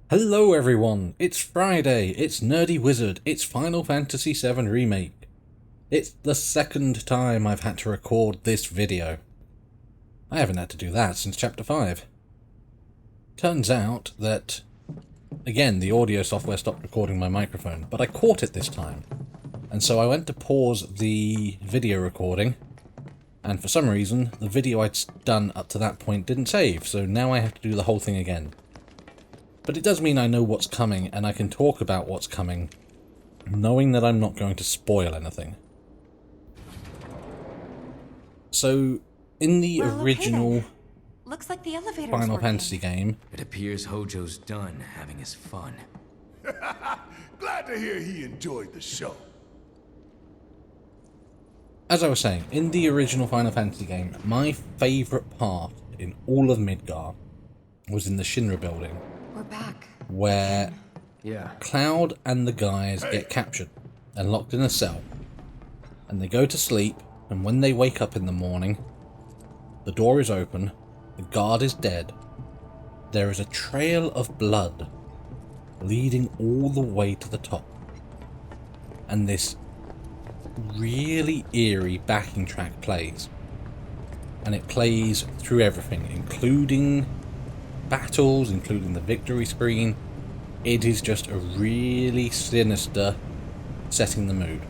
Hello everyone, it's Friday, it's Nerdy Wizard, it's Final Fantasy VII Remake. It's the second time I've had to record this video. I haven't had to do that since Chapter 5. Turns out that, again, the audio software stopped recording my microphone, but I caught it this time. And so I went to pause the video recording, and for some reason, the video I'd done up to that point didn't save, so now I have to do the whole thing again. But it does mean I know what's coming, and I can talk about what's coming, knowing that I'm not going to spoil anything. So, in the original Looks like the elevator's Final working. Fantasy game, It appears Hojo's done having his fun. Glad to hear he enjoyed the show. as I was saying, in the original Final Fantasy game, my favourite part in all of Midgar was in the Shinra building, We're back. where Yeah. Cloud and the guys get captured and locked in a cell. And they go to sleep, and when they wake up in the morning, the door is open, the guard is dead, there is a trail of blood leading all the way to the top. And this really eerie backing track plays. And it plays through everything, including battles, including the victory screen. It is just a really sinister setting the mood.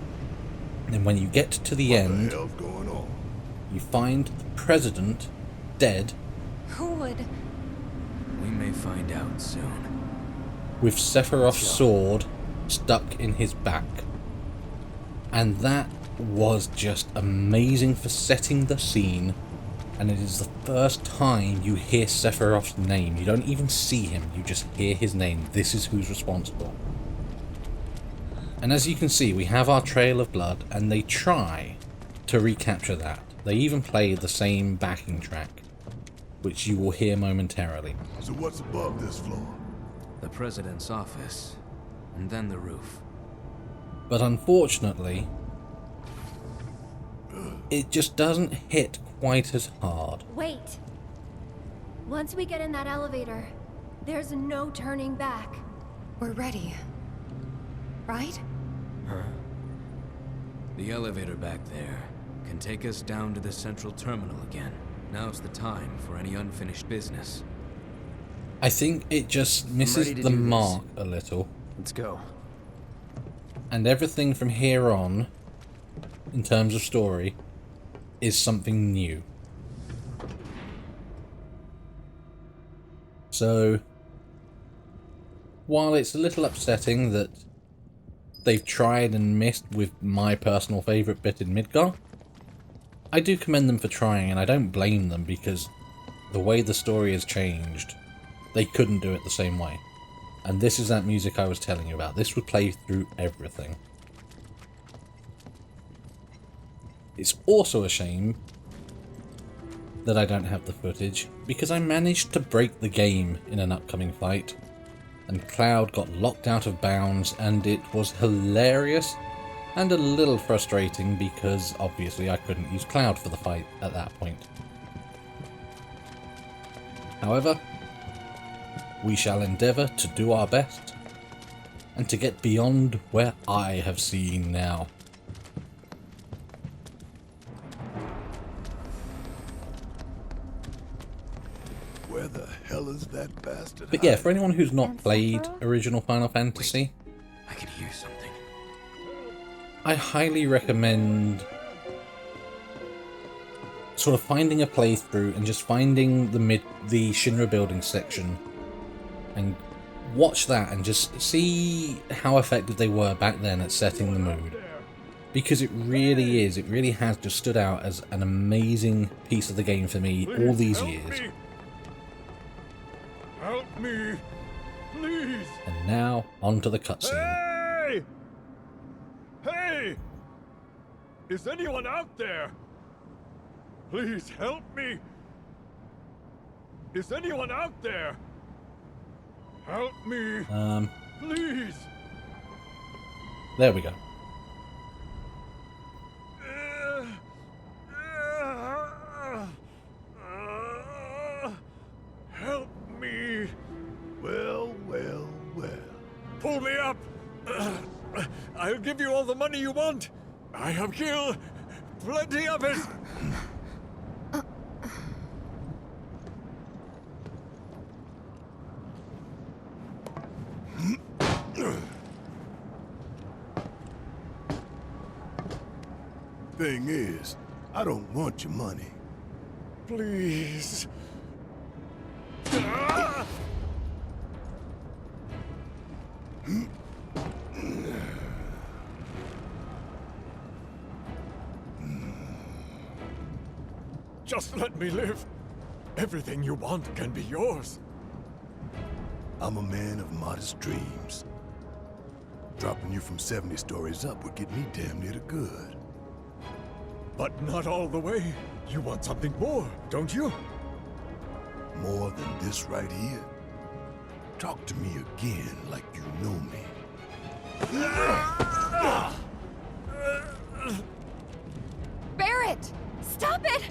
And when you get to the end, What the hell's going on? you find the president dead Who would? We may find out soon. with Sephiroth's sword stuck in his back. And that was just amazing for setting the scene. And it is the first time you hear Sephiroth's name. You don't even see him, you just hear his name. This is who's responsible. And as you can see, we have our trail of blood, and they try to recapture that. They even play the same backing track, which you will hear momentarily. So what's above this floor? The president's office, and then the roof. But unfortunately, it just doesn't hit quite as hard. Wait. Once we get in that elevator, there's no turning back. We're ready. Right? The elevator back there can take us down to the central terminal again. Now's the time for any unfinished business. I think it just misses ready to the do this. mark a little. Let's go. And everything from here on, in terms of story, is something new. So, while it's a little upsetting that they've tried and missed with my personal favourite bit in Midgar, I do commend them for trying, and I don't blame them, because the way the story has changed, they couldn't do it the same way. And this is that music I was telling you about. This would play through everything. It's also a shame that I don't have the footage, because I managed to break the game in an upcoming fight, and Cloud got locked out of bounds, and it was hilarious and a little frustrating because obviously I couldn't use Cloud for the fight at that point. However, we shall endeavour to do our best and to get beyond where I have seen now. Where the hell is that bastard? But yeah, for anyone who's not played original Final Fantasy, I can hear something. I highly recommend sort of finding a playthrough and just finding the Shinra building section and watch that and just see how effective they were back then at setting the mood. Because it really has just stood out as an amazing piece of the game for me all these years. Help me! Please! And now, on to the cutscene. Hey! Hey! Is anyone out there? Please help me! Is anyone out there? Help me! Please! There we go. Help me! Well, well, Pull me up! I'll give you all the money you want! I have killed plenty of it! Thing is, I don't want your money. Please. Just let me live. Everything you want can be yours. I'm a man of modest dreams. Dropping you from 70 stories up would get me damn near to good. But not all the way. You want something more, don't you? More than this right here? Talk to me again like you know me. Barrett! Stop it!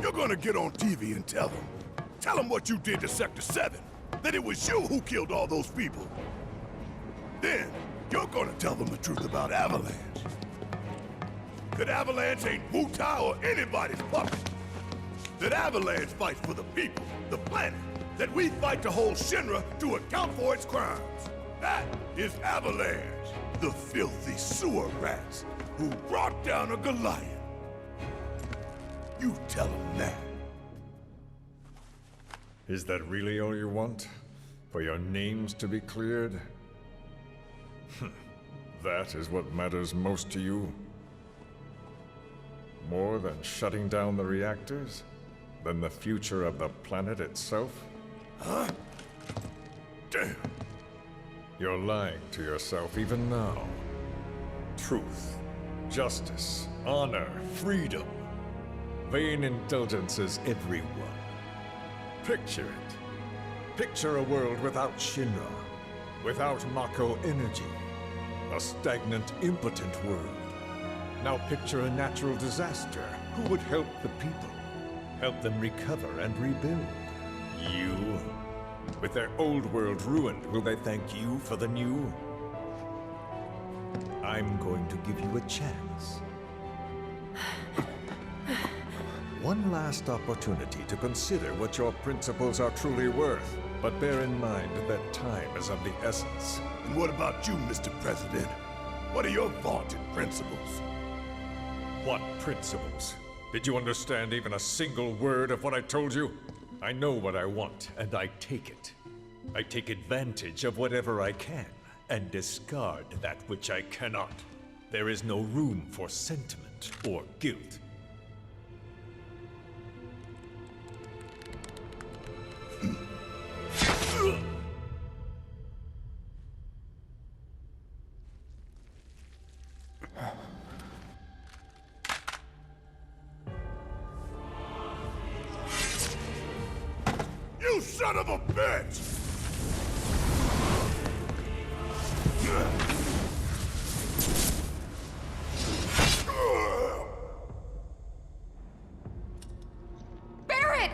You're gonna get on TV and tell them. Tell them what you did to Sector 7. That it was you who killed all those people. Then, you're gonna tell them the truth about Avalanche. That Avalanche ain't Wu-Tai or anybody's puppet. That Avalanche fights for the people, the planet. That we fight to hold Shinra to account for its crimes. That is Avalanche, the filthy sewer rats who brought down a Goliath. You tell them that. Is that really all you want? For your names to be cleared? That is what matters most to you? More than shutting down the reactors? Than the future of the planet itself? Huh? Damn. You're lying to yourself even now. Truth, justice, honor, freedom. Vain indulgences everyone. Picture it. Picture a world without Shinra, without Mako energy. A stagnant, impotent world. Now picture a natural disaster. Who would help the people? Help them recover and rebuild? You? With their old world ruined, will they thank you for the new? I'm going to give you a chance. One last opportunity to consider what your principles are truly worth. But bear in mind that time is of the essence. And what about you, Mr. President? What are your vaunted principles? What principles? Did you understand even a single word of what I told you? I know what I want, and I take it. I take advantage of whatever I can, and discard that which I cannot. There is no room for sentiment or guilt. You son of a bitch! Barrett!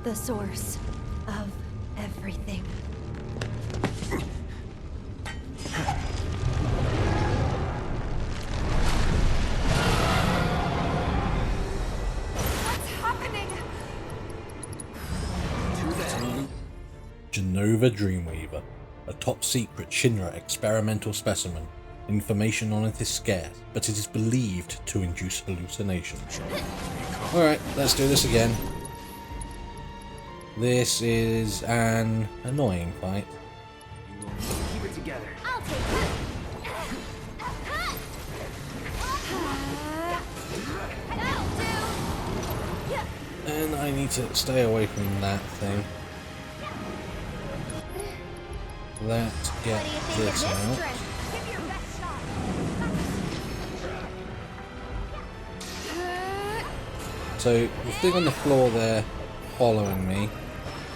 The source of everything. Nova Dreamweaver, a top-secret Shinra experimental specimen. Information on it is scarce, but it is believed to induce hallucinations. Alright, let's do this again. This is an annoying fight. Keep it together. I'll take it. That'll do. And I need to stay away from that thing. Let's get What do you think this of this out. dress? Give your best shot. So the thing on the floor there following me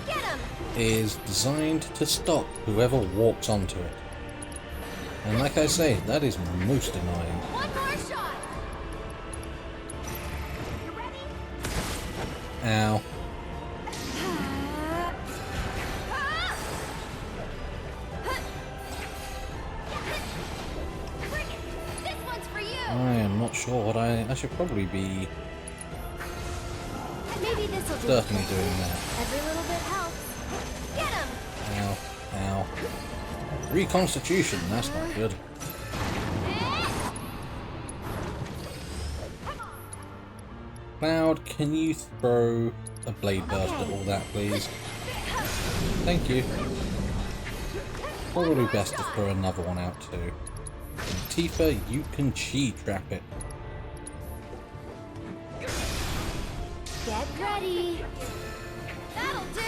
Get him. is designed to stop whoever walks onto it. And like I say, that is most annoying. One more shot. You ready? Ow. This one's for you. I am not sure what I should probably be Maybe this'll do. certainly doing that. Every little bit helps. Get him. Ow. Ow. Reconstitution, that's not good. Cloud, can you throw a blade burst at all that, please? Thank you. Probably best to throw another one out too. And Tifa, you can chi trap it. Get ready. That'll do.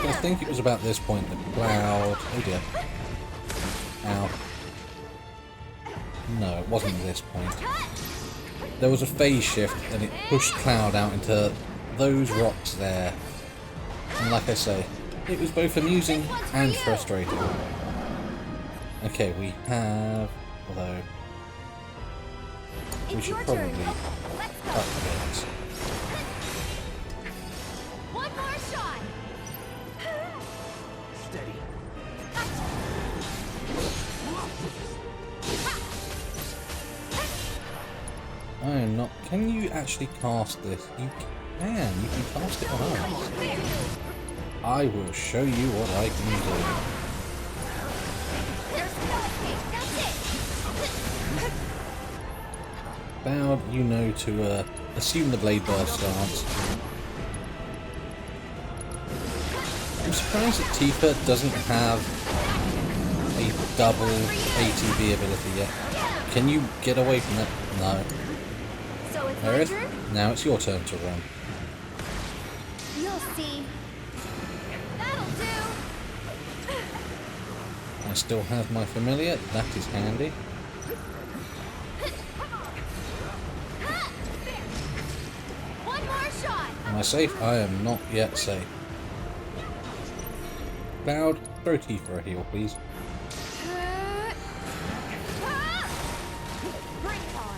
I think it was about this point that Cloud... Oh dear. Ow. No, it wasn't at this point. There was a phase shift and it pushed Cloud out into those rocks there. And like I say, it was both amusing and frustrating. Okay, we have... Although... We It's should your probably turn. Let's go. up this. One more shot. Steady. I am not... Can you actually cast this? You can. You can cast it on us. I will show you what I can do. There's no escape. That's it. Cloud, you know to assume the blade burst stance. I'm surprised that Tifa doesn't have a double ATB ability yet. Can you get away from it? No. So it's my Aerith, turn? now it's your turn to run. You'll see. That'll do. I still have my familiar, that is handy. One more shot. Am I safe? I am not yet safe. Cloud, throw Tifa a heal, please. Bring it on.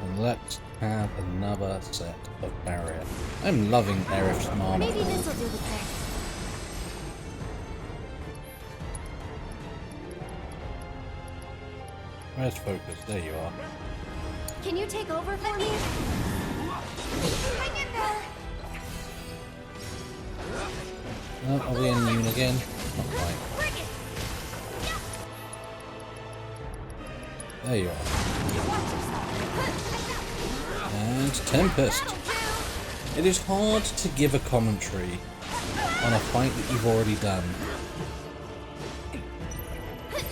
And let's have another set of barrier. I'm loving Aerith's armor. Maybe this'll do the trick. Where's focus? There you are. Can you take over for me? Hang in there. Oh, are we immune again? Not quite. Bring it. There you are. Watch yourself. And Tempest. It is hard to give a commentary on a fight that you've already done.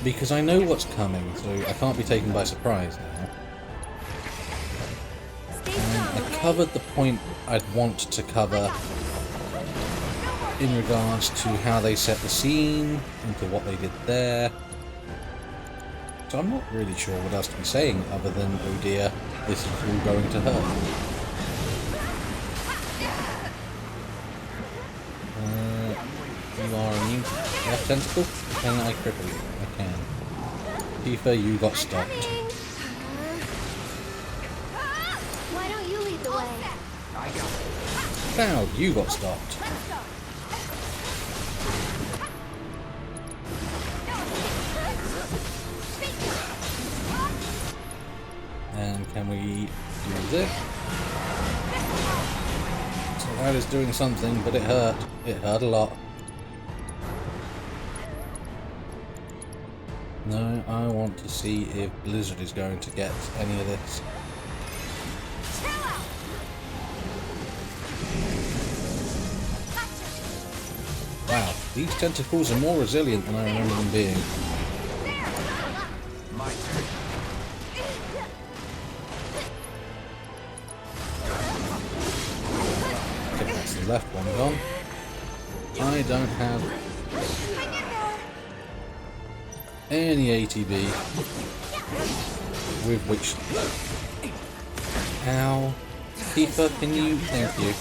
Because I know what's coming, so I can't be taken by surprise now. Stay And strong, I okay? covered the point I'd want to cover in regards to how they set the scene, into what they did there. So I'm not really sure what else to be saying other than, oh dear, this is all going to hurt. You are immune. Left tentacle? Can I cripple you? I can. Tifa, you got stopped. Coming. Why don't you lead the way? I got it. Cloud, you got stopped. Let's go. And can we do this? That is doing something, but it hurt. It hurt a lot. No, I want to see if Blizzard is going to get any of this. Wow, these tentacles are more resilient than I remember them being. My turn. Okay, that's the left one gone. I don't have any ATB with which... Ow. Tifa, can you... Thank you.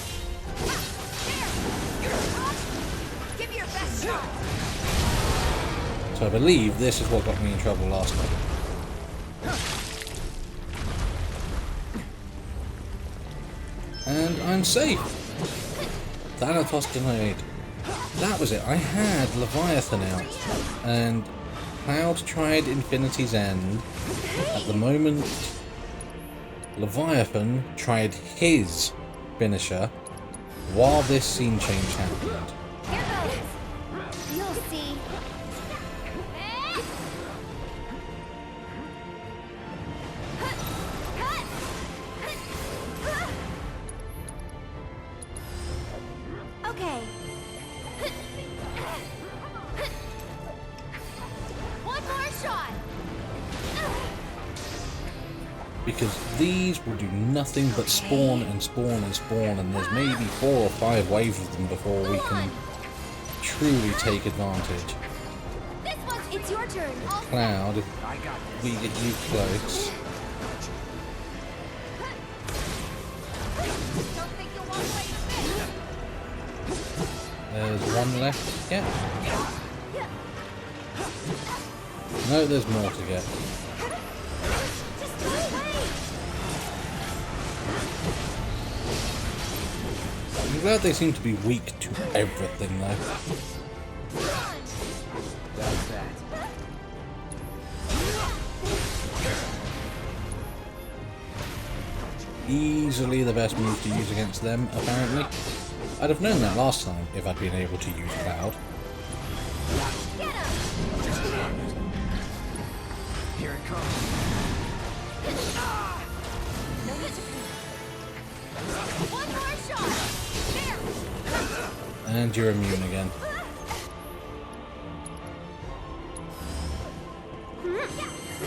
So I believe this is what got me in trouble last time. And I'm safe! Thanatos denied. That was it. I had Leviathan out. And Cloud tried Infinity's End. At the moment, Leviathan tried his finisher while this scene change happened. Here goes. You'll see. Okay. One more shot. Because these will do nothing but spawn and spawn and spawn, and there's maybe 4 or 5 waves of them before we can truly take advantage. This one, it's your turn. Cloud, if I got this. we get you close. Don't think you'll walk away with this. There's one left to get. No, there's more to get. Just go away. I'm glad they seem to be weak to everything though. That's that. Easily the best move to use against them, apparently. I'd have known that last time if I'd been able to use Cloud. Get him. Here it comes. No need to panic. One more shot. There. And you're immune again.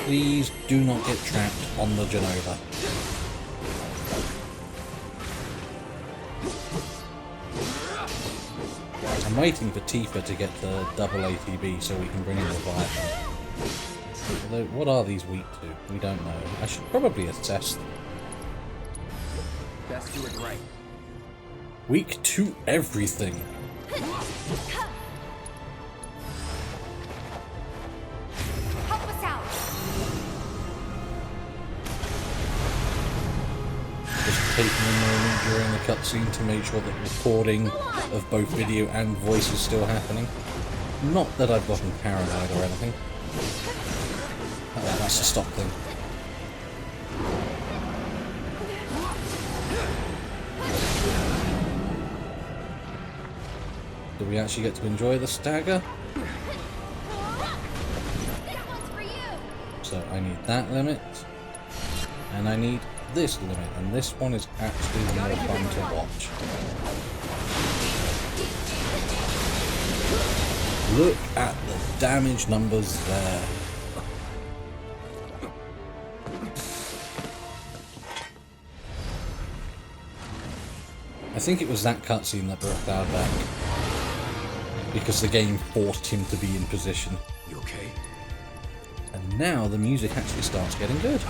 Please do not get trapped on the Genova. I'm waiting for Tifa to get the double ATB so we can bring in the Leviathan. Although, what are these weak to? We don't know. I should probably assess them. Best do it right. Weak to everything. Help us out. Just taking a moment during the cutscene to make sure that recording of both video and voice is still happening. Not that I've gotten paranoid or anything. That's a stop thing. Do we actually get to enjoy the stagger? This one's for you. So I need that limit. And I need this limit. And this one is actually more fun to watch. Look at the damage numbers there. I think it was that cutscene that brought Cloud back. Because the game forced him to be in position. You okay? And now the music actually starts getting good.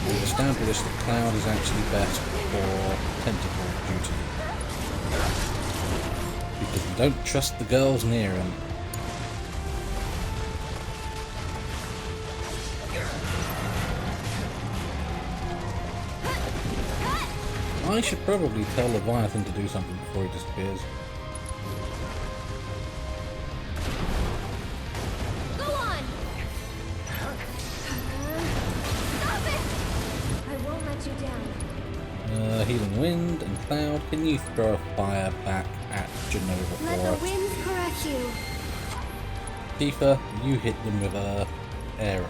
We've established that Cloud is actually best for tentacle duty. Because we don't trust the girls near him. I should probably tell Leviathan to do something before he disappears. Go on. Stop it. Healing Wind and Cloud, can you throw a fire back at Genova for Let us? the winds caress you. Tifa, you hit them with a arrow.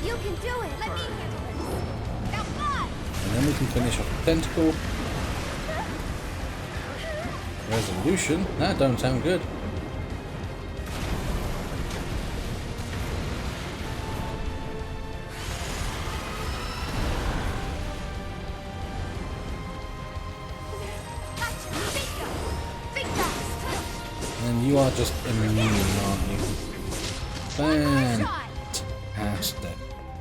You can do it. Let me handle it. Now fly. And then we can finish off the tentacle. Resolution? That don't sound good. And you are just immune, aren't you? Fantastic.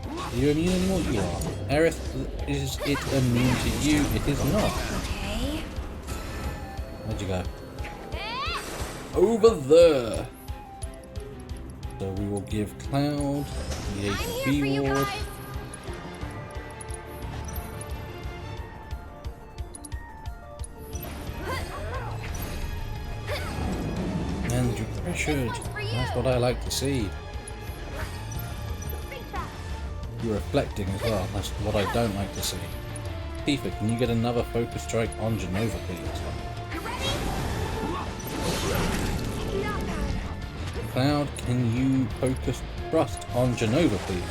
Are you immune anymore? You are. Aerith, is it immune to you? It is not. Okay. Where'd you go? Over there! So we will give Cloud the I'm here for you ATB ward. guys. And you're pressured. That's what I like to see. You're reflecting as well. That's what I don't like to see. Tifa, can you get another focus strike on Genova, please? Cloud, can you focus thrust on Genova, please?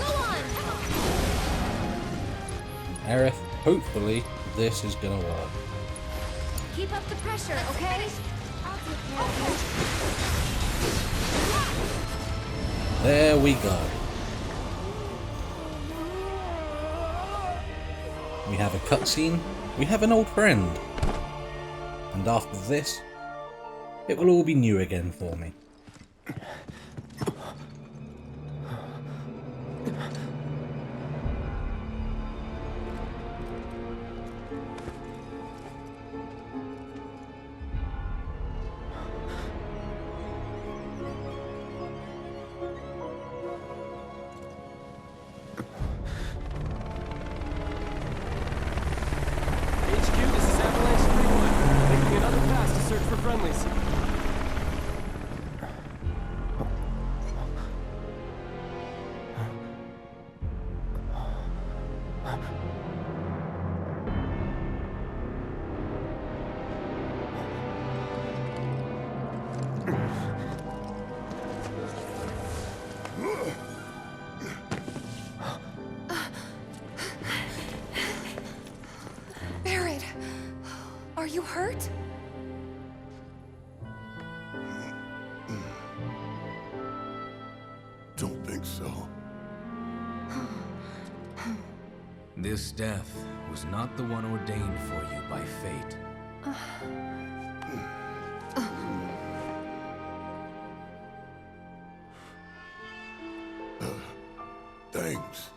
Aerith, hopefully this is gonna work. Keep up the pressure, okay? I'll take care of There we go. We have a cutscene. We have an old friend. And after this, it will all be new again for me. HQ, this is Avalanche 3-1. Making another pass to search for friendlies. Barrett, are you hurt? Don't think so. This death was not the one ordained for you by fate. Thanks.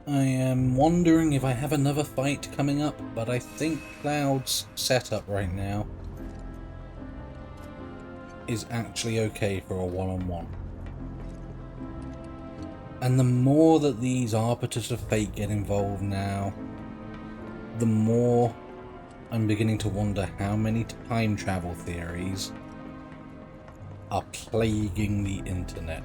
I am wondering if I have another fight coming up, but I think Cloud's setup right now is actually okay for a one-on-one. And the more that these Arbiters of Fate get involved now, the more I'm beginning to wonder how many time travel theories are plaguing the internet.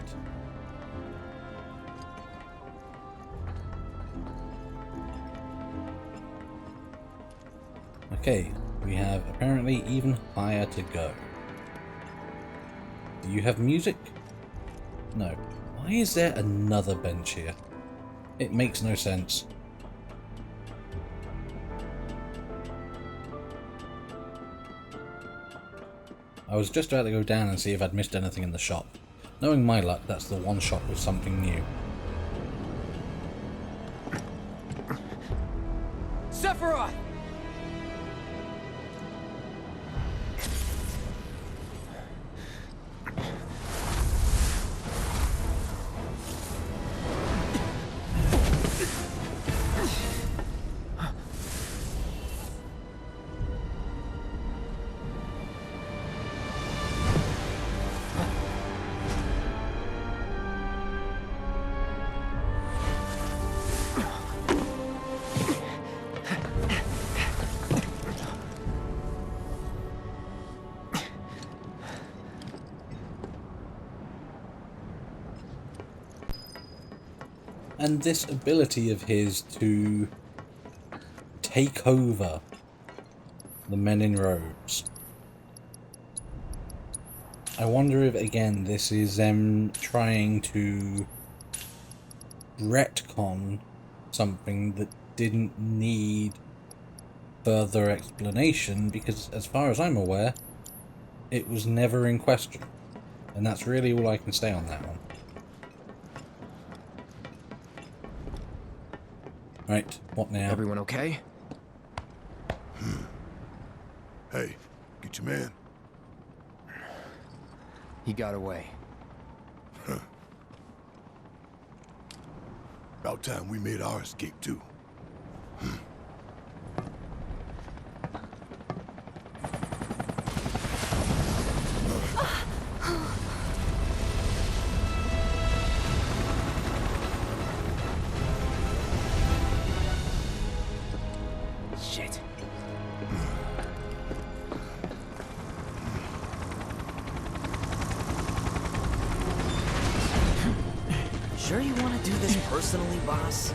Okay, we have apparently even higher to go. Do you have music? No. Why is there another bench here? It makes no sense. I was just about to go down and see if I'd missed anything in the shop. Knowing my luck, that's the one shop with something new. Sephiroth! And this ability of his to take over the men in robes. I wonder if, again, this is them trying to retcon something that didn't need further explanation, because as far as I'm aware, it was never in question. And that's really all I can say on that one. Right, what now? Everyone okay? Hey, get your man. He got away. About time we made our escape too. Shit. Sure you want to do this personally, boss?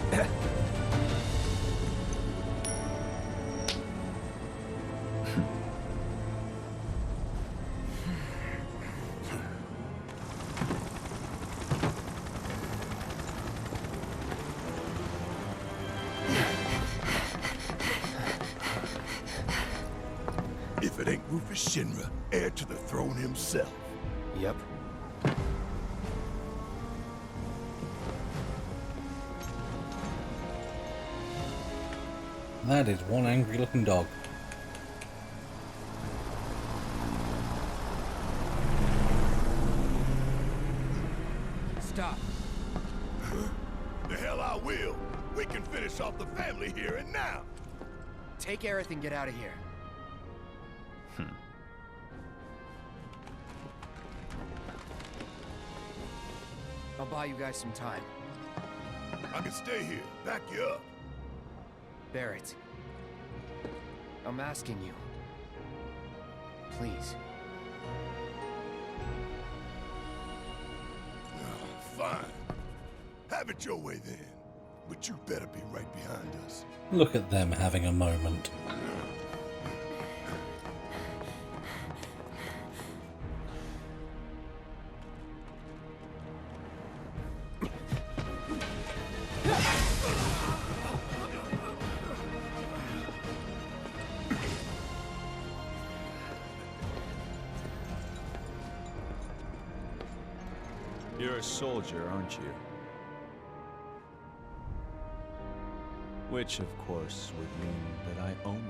If it ain't Rufus Shinra, heir to the throne himself. Yep. That is one angry looking dog. Stop. The hell I will. We can finish off the family here and now. Take Aerith and get out of here. I'll buy you guys some time. I can stay here, back you up. Barrett. I'm asking you. Please. Fine. Have it your way then. But you better be right behind us. Look at them having a moment. You're a soldier, aren't you? Which, of course, would mean that I own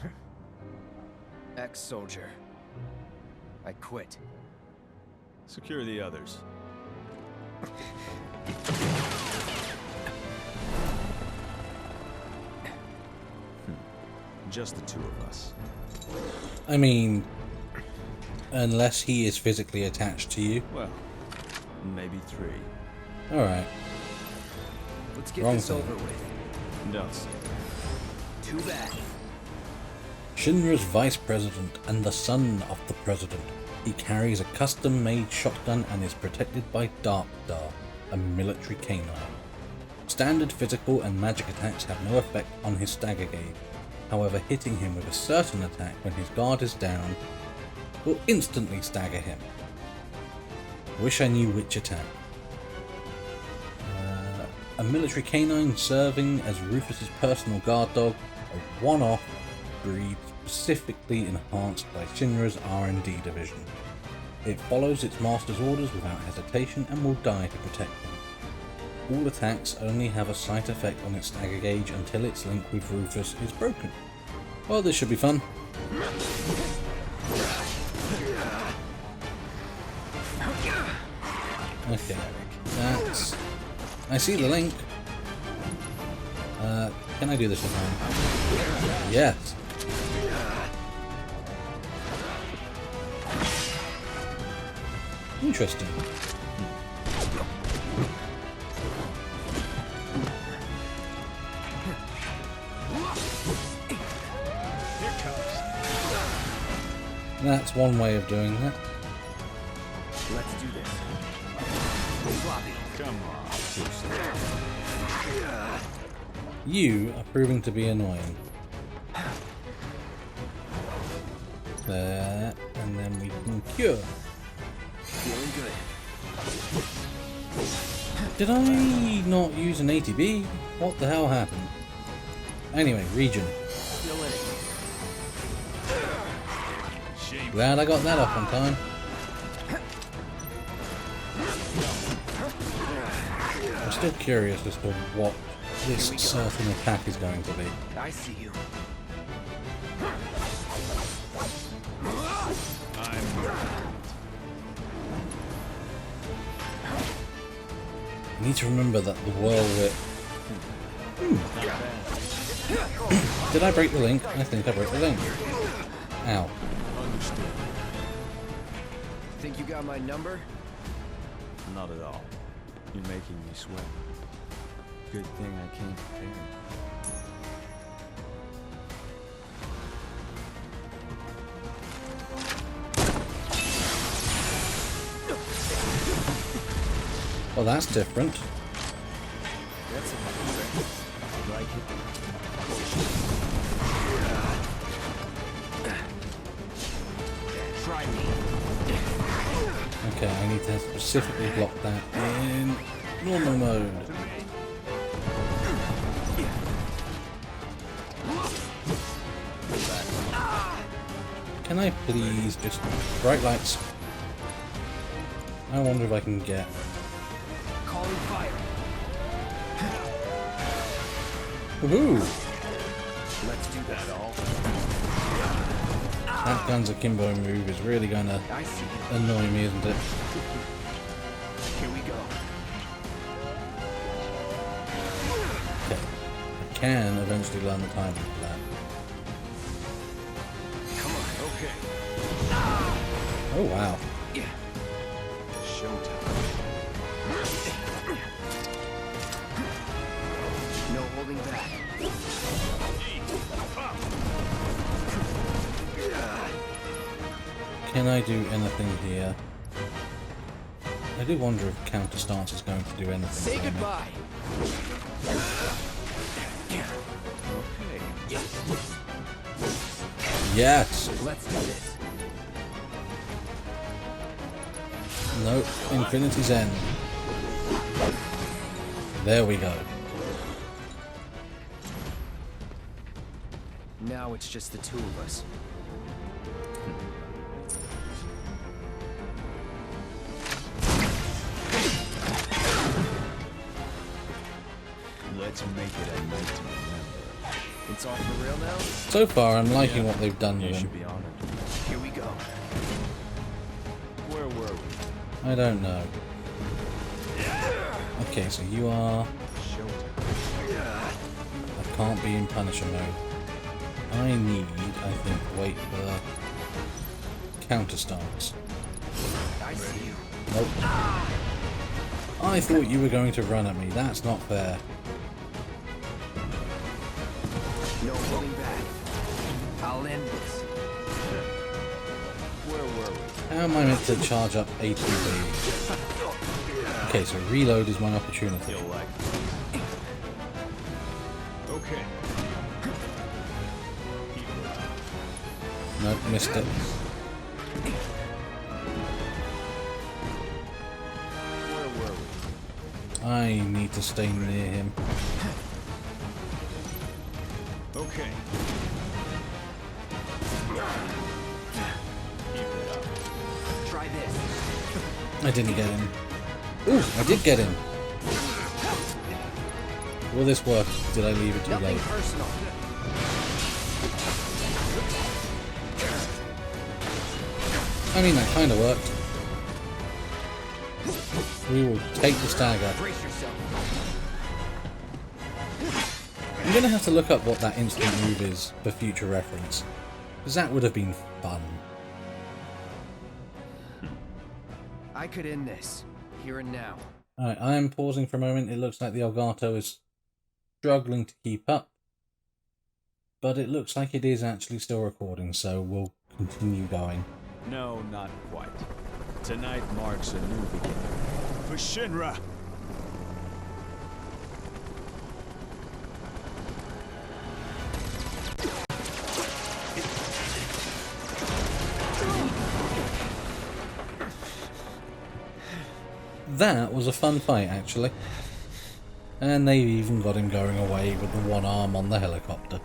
you. Ex-soldier. I quit. Secure the others. Just the two of us. I mean, unless he is physically attached to you. Well, maybe three. Alright. Let's get Wrong this thing. over with. Don't say it. Too bad. Shinra's vice president and the son of the president. He carries a custom-made shotgun and is protected by Dark Star, a military canine. Standard physical and magic attacks have no effect on his stagger gauge. However, hitting him with a certain attack when his guard is down will instantly stagger him. Wish I knew which attack. A military canine serving as Rufus's personal guard dog, a one-off breed specifically enhanced by Shinra's R&D division. It follows its master's orders without hesitation and will die to protect him. All attacks only have a slight effect on its stagger gauge until its link with Rufus is broken. Well, this should be fun. Okay, that's... I see the link. Can I do this with time? Yes. Interesting. That's one way of doing that. Let's do this. Floppy. Come on, seriously. You are proving to be annoying. There, and then we can cure. Feeling good. Did I not use an ATB? What the hell happened? Anyway, region. Still in it. Glad I got that off on time. I'm still curious as to what this certain attack is going to be. I see you. I need to remember that the whirlwind. Did I break the link? I think I broke the link. Ow. Think you got my number? Not at all. You're making me sweat. Good thing I came prepared. Well, that's different. That's a like it. Try me. Okay, I need to specifically block that in normal mode. Can I please just bright lights? I wonder if I can get. Calling fire. Woohoo! Let's do that all. That gun's akimbo move is really gonna I see you. annoy me, isn't it? Here we go. Okay. I can eventually learn the timing for that. Come on. Okay. Oh wow. Yeah. Showtime. No holding back. Can I do anything here? I do wonder if counter stance is going to do anything. Say for me. goodbye. Yes! Let's do this. No, Infinity's End. There we go. Now it's just the two of us. Let's make it a night to remember. It's all for real now? So far, I'm liking what they've done You with should him. be honored. Here we go. Where were we? I don't know. Okay, so you are... I can't be in Punisher mode. I need, I think, wait for counter stance. I see you. Nope. I thought you were going to run at me. That's not fair. No holding back. I'll end this. Where were we? How am I meant to charge up ATB? Okay, so reload is my opportunity. Feel like. Okay. Nope, missed it. Where were we? I need to stay near him. Okay. Keep it up. Try this. I didn't get him. Ooh, I did get him. Will this work? Did I leave it too Nothing late? personal. I mean, that kind of worked. We will take the stagger. Brace yourself. I'm going to have to look up what that instant move is for future reference. Because that would have been fun. I could end this. Here and now. Alright, I am pausing for a moment. It looks like the Elgato is struggling to keep up. But it looks like it is actually still recording, so we'll continue going. No, not quite. Tonight marks a new beginning. For Shinra, That was a fun fight, actually. And they even got him going away with the one arm on the helicopter.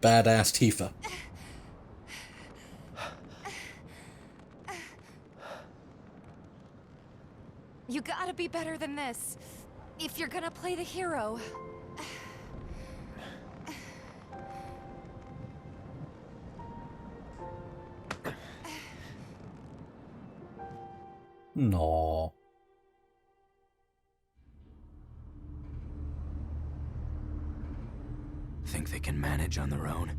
Badass Tifa. You gotta be better than this. If you're gonna play the hero. No. Think they can manage on their own?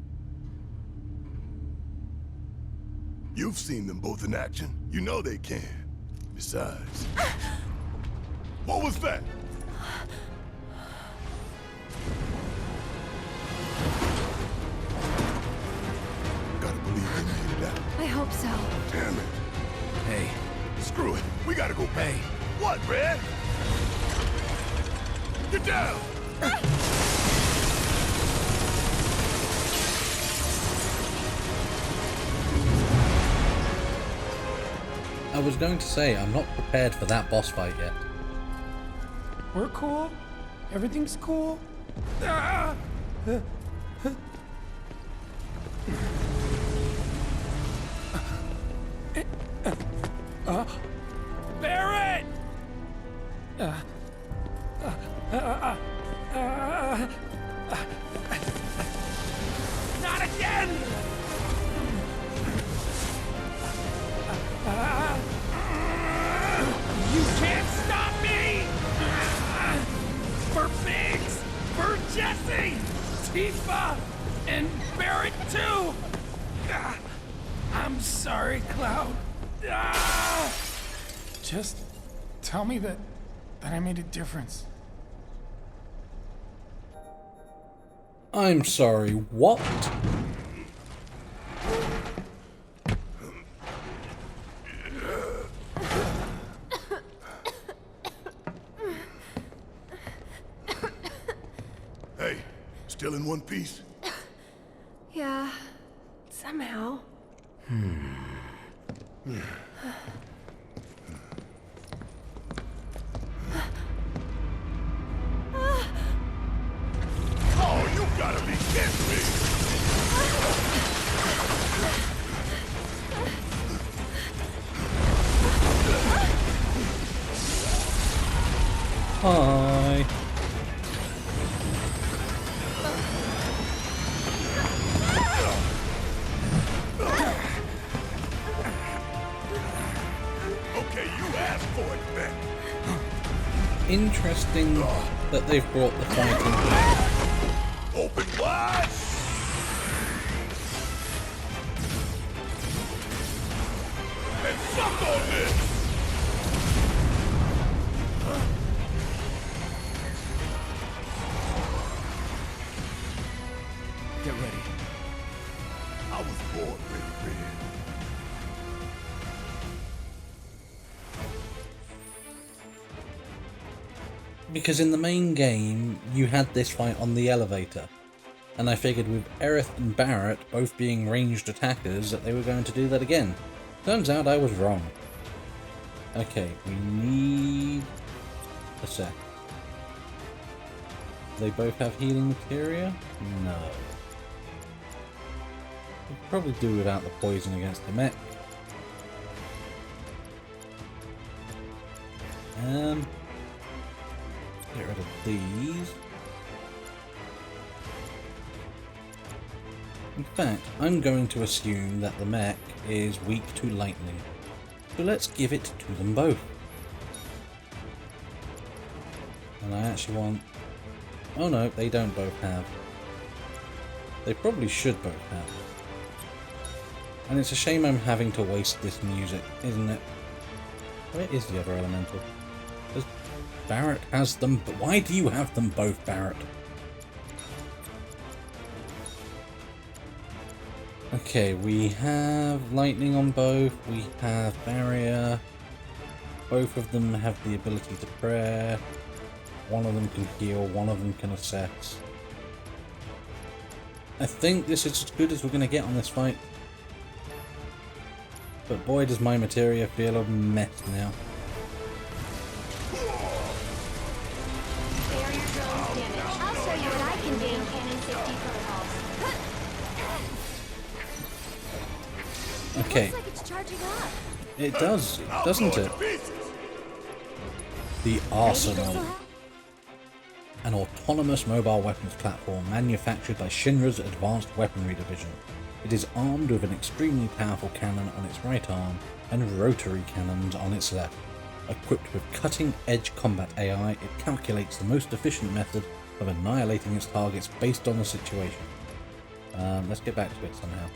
You've seen them both in action. You know they can. Besides... What was that? Gotta believe they made it out. I hope so. Damn it. Hey, Screw it. We gotta go back. hey, What, Red? Get down! I was going to say, I'm not prepared for that boss fight yet. We're cool. Everything's cool. Ah! Barrett! Not again! You can't stop me! For Biggs! For Jesse! Tifa! And Barrett too! I'm sorry, Cloud. Just tell me that I made a difference. I'm sorry, what? Hey, still in one piece? Yeah, somehow. Oh, you gotta be kidding me! Hi. Okay, you asked for it, then. Interesting that they've brought the fighting back. Open wide! And suck on this! get ready. I was born ready, Red. Because in the main game, you had this fight on the elevator. And I figured with Aerith and Barrett both being ranged attackers that they were going to do that again. Turns out I was wrong. Okay, we need a sec. They both have healing materia? No. Could probably do without the poison against the mech. Get rid of these. In fact, I'm going to assume that the mech is weak to lightning. So let's give it to them both. And I actually want... Oh no, they don't both have. They probably should both have. And it's a shame I'm having to waste this music, isn't it? Where is the other elemental? Because Barrett has them, but why do you have them both, Barrett? Okay, we have lightning on both, we have barrier. Both of them have the ability to prayer. One of them can heal, one of them can assess. I think this is as good as we're going to get on this fight. But boy, does my materia feel a mess now. Barrier drones damaged. I'll show you what I can do. Cannon safety protocols. Okay. It looks like it's charging up. It does, doesn't it? The Arsenal. An autonomous mobile weapons platform manufactured by Shinra's Advanced Weaponry Division. It is armed with an extremely powerful cannon on its right arm and rotary cannons on its left. Equipped with cutting-edge combat AI, it calculates the most efficient method of annihilating its targets based on the situation. Let's get back to it somehow.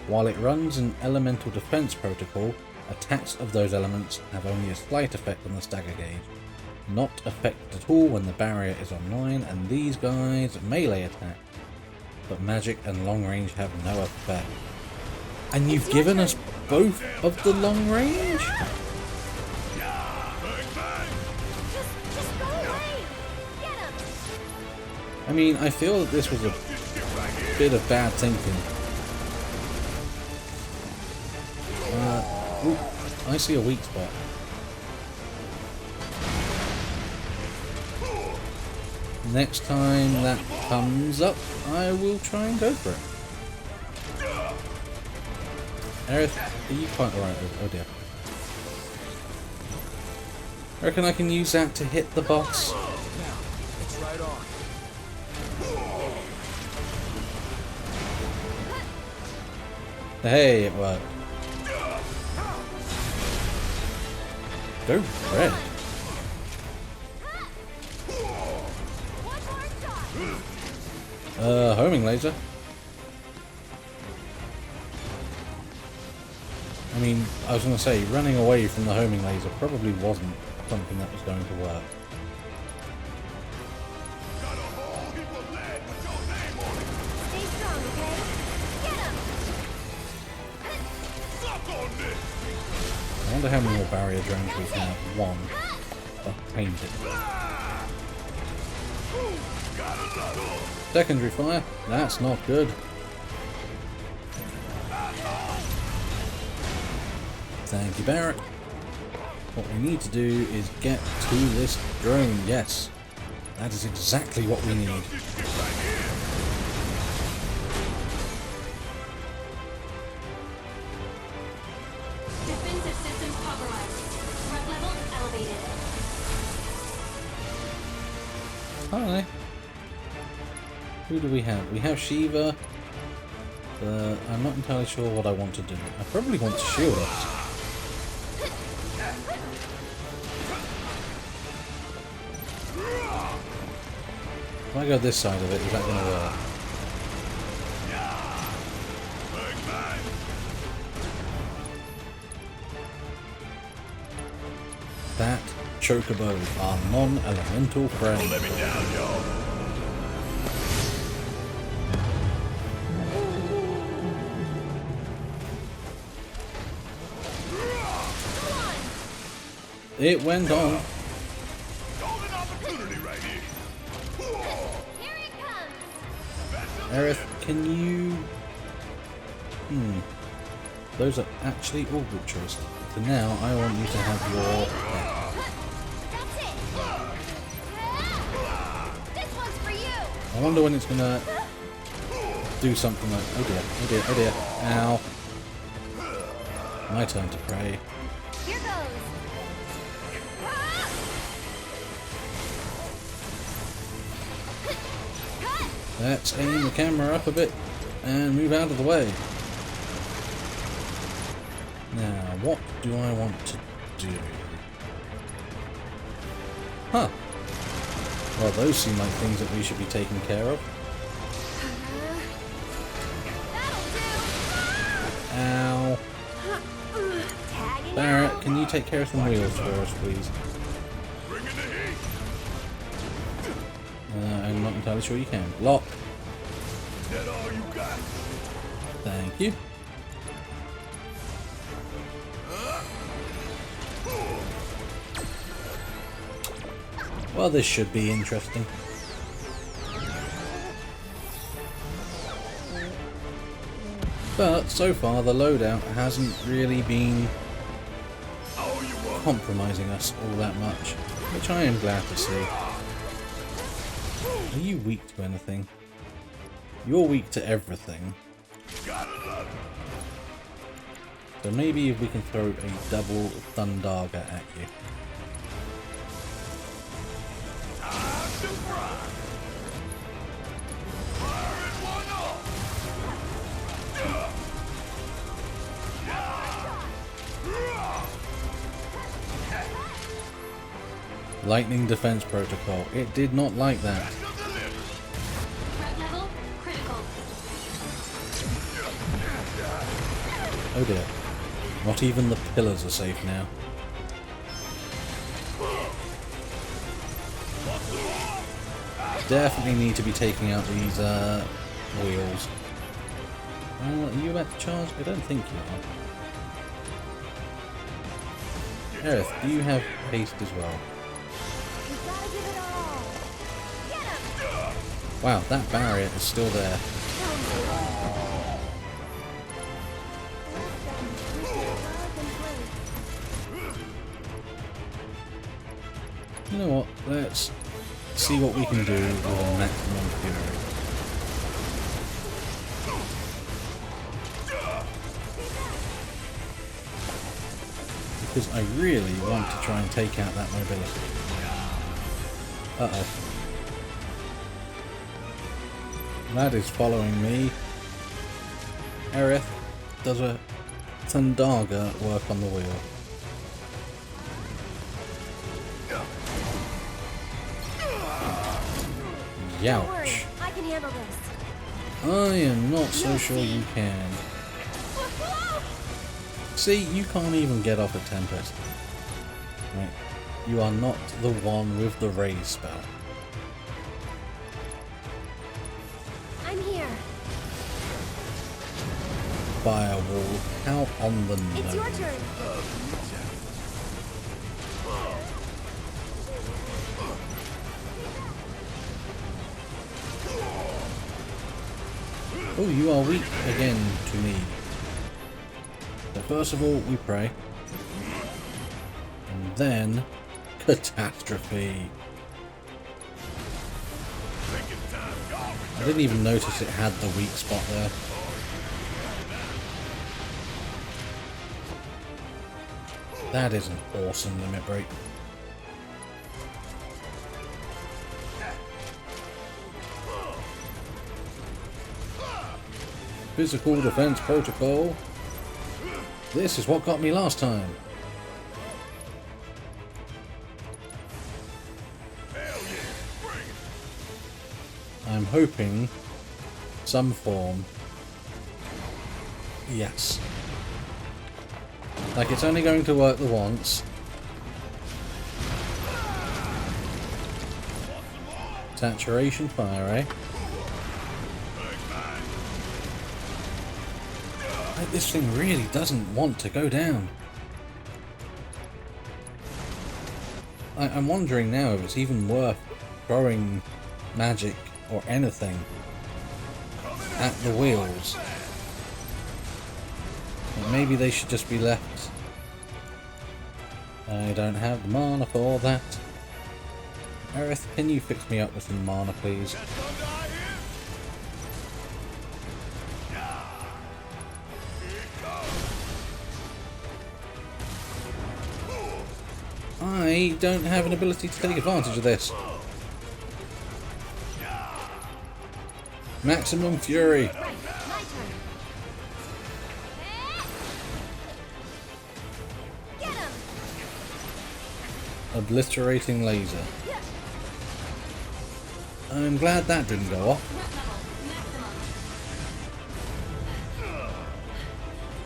While it runs an elemental defense protocol, attacks of those elements have only a slight effect on the stagger gauge. Not affected at all when the barrier is online, and these guys melee attack, but magic and long range have no effect. And you've given us both of the long range? Just go away. Get him. I mean, I feel that this was a bit of bad thinking. Ooh, I see a weak spot. Next time that comes up, I will try and go for it. Aerith, are you quite alright? Oh dear. I reckon I can use that to hit the boss. It's right on. Hey, it worked. Go red. Homing laser. I mean, I was going to say, running away from the homing laser probably wasn't something that was going to work. Stay strong, okay? Get him. I wonder how many more barrier drones we have. One. Oh, painted. Secondary fire. That's not good. Thank you, Barrett. What we need to do is get to this drone. Yes. That is exactly what we need. Defensive systems compromised. Threat level elevated. Hi. Who do we have? We have Shiva. I'm not entirely sure what I want to do. I probably want to shield us. If I go this side of it, is that going to work? That chocobo, our non-elemental friend. Let me down, y'all. It went on. Golden opportunity right here. Here it comes. Aerith, can you... Those are actually all good choices. For now, I want you to have your... That's it. This one's for you. I wonder when it's gonna do something like... Oh dear, oh dear, oh dear. Ow. My turn to pray. Here goes. Let's aim the camera up a bit and move out of the way. Now, what do I want to do? Huh. Well, those seem like things that we should be taking care of. Ow. Barrett, can you take care of some wheels for us, please? Bring in the heat. I'm not entirely sure you can. Lock. Is that all you got? Thank you. Well, this should be interesting. But so far the loadout hasn't really been compromising us all that much, which I am glad to see. Are you weak to anything? You're weak to everything. So maybe if we can throw a double Thundaga at you. Lightning defense protocol. It did not like that. Threat level critical. Oh dear. Not even the pillars are safe now. Definitely need to be taking out these wheels. Are you about to charge? I don't think you are. Aerith, do you have haste as well? We gotta give it our all. Get him! Wow, that barrier is still there. You know what? Let's see what we can do with a maximum fury. Because I really want to try and take out that mobility. Uh-oh. That is following me. Aerith, does a Thundaga work on the wheel? Don't worry, Youch. I can handle this. I am not so sure you can. See, you can't even get off a Tempest. Right. You are not the one with the raise spell. I'm here. Firewall. How on the It's your nose. turn. Oh, you are weak again to me. So first of all, we pray. And then, catastrophe. I didn't even notice it had the weak spot there. That is an awesome limit break. Physical defense protocol. This is what got me last time. I'm hoping some form. Yes. Like it's only going to work the once. Saturation fire, eh? Like this thing really doesn't want to go down. I'm wondering now if it's even worth throwing magic or anything at the wheels. Or maybe they should just be left. I don't have the mana for that. Aerith, can you fix me up with some mana, please? I don't have an ability to take advantage of this. Maximum fury. Right, my turn. Get him! Obliterating laser. I'm glad that didn't go off.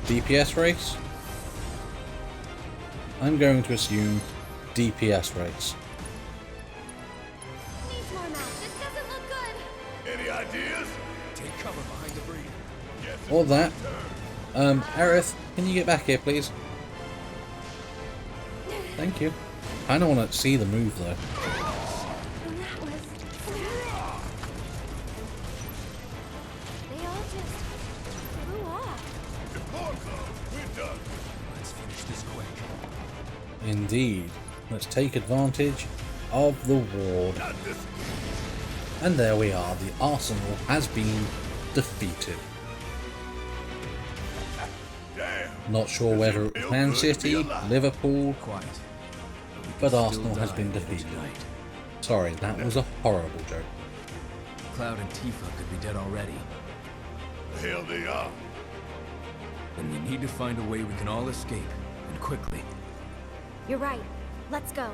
DPS race? I'm going to assume DPS race. Needs more mouth. This doesn't look good. Any ideas? Take cover behind the breeder. Or that. Aerith, can you get back here, please? Thank you. I don't want to see the move, though. Indeed. Let's take advantage of the ward. And there we are, the Arsenal has been defeated. Not sure whether it was Man City, Liverpool, but Arsenal has been defeated. Sorry, that was a horrible joke. Cloud and Tifa could be dead already. The hell they are. And we need to find a way we can all escape, and quickly. You're right. Let's go.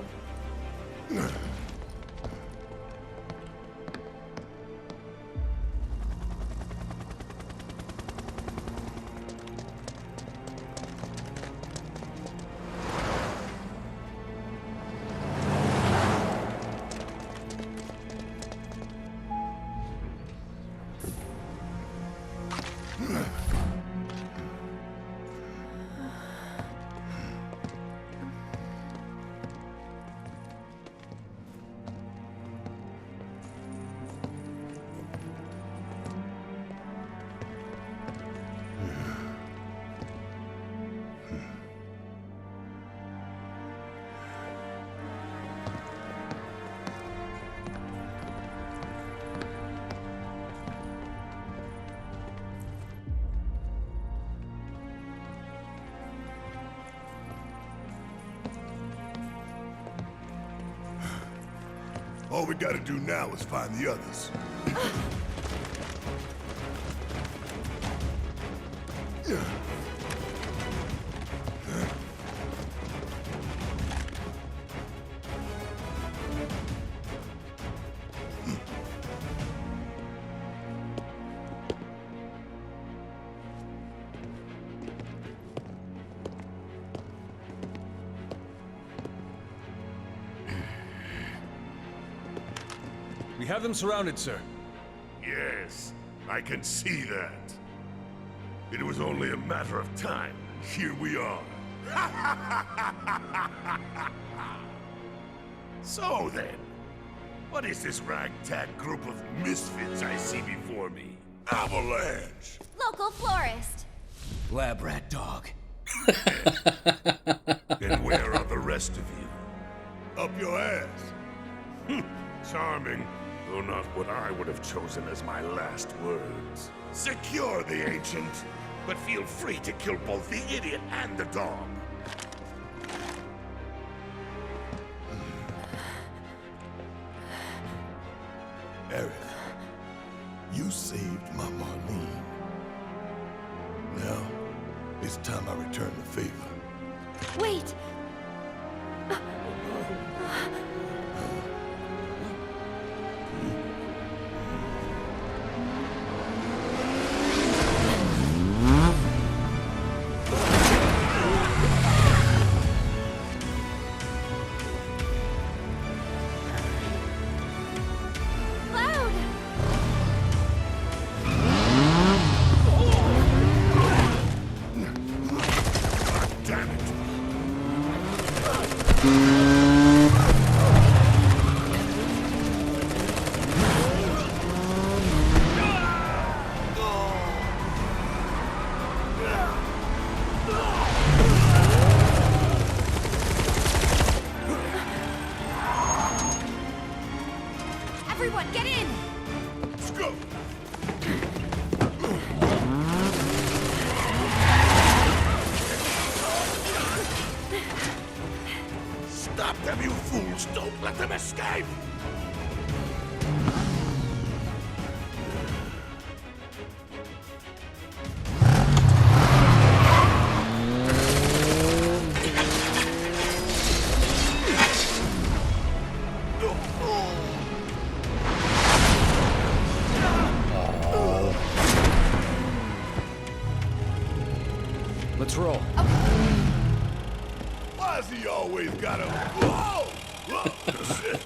All we gotta do now is find the others. We have them surrounded, sir. Yes, I can see that. It was only a matter of time. Here we are. So then, what is this ragtag group of misfits I see before me? Avalanche! Local florist. Lab rat dog. Then where are the rest of you? Up your ass. Charming, though not what I would have chosen as my last words. Secure the Ancient, but feel free to kill both the idiot and the dog. Aerith, you saved my Marlene. Now, it's time I return the favor. Wait! Everyone, get in! Let's go! Stop them, you fools! Don't let them escape! Let's roll. Why's he always gotta... Whoa! Whoa! Shit.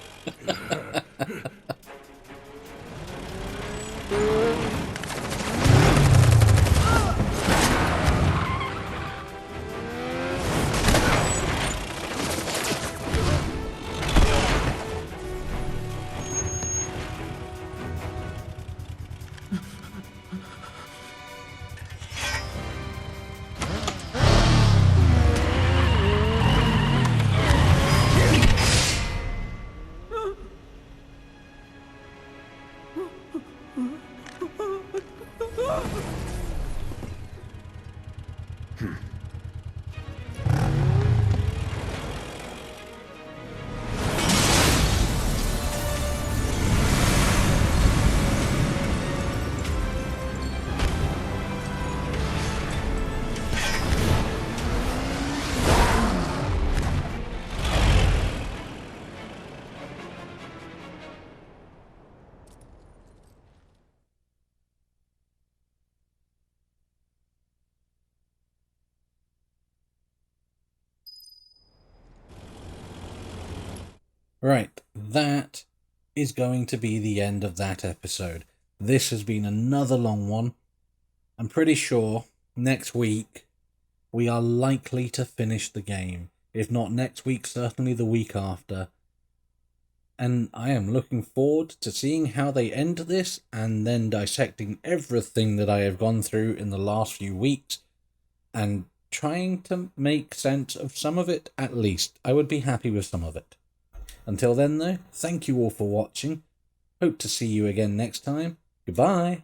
Right, that is going to be the end of that episode. This has been another long one. I'm pretty sure next week we are likely to finish the game. If not next week, certainly the week after. And I am looking forward to seeing how they end this and then dissecting everything that I have gone through in the last few weeks and trying to make sense of some of it at least. I would be happy with some of it. Until then though, thank you all for watching. Hope to see you again next time. Goodbye.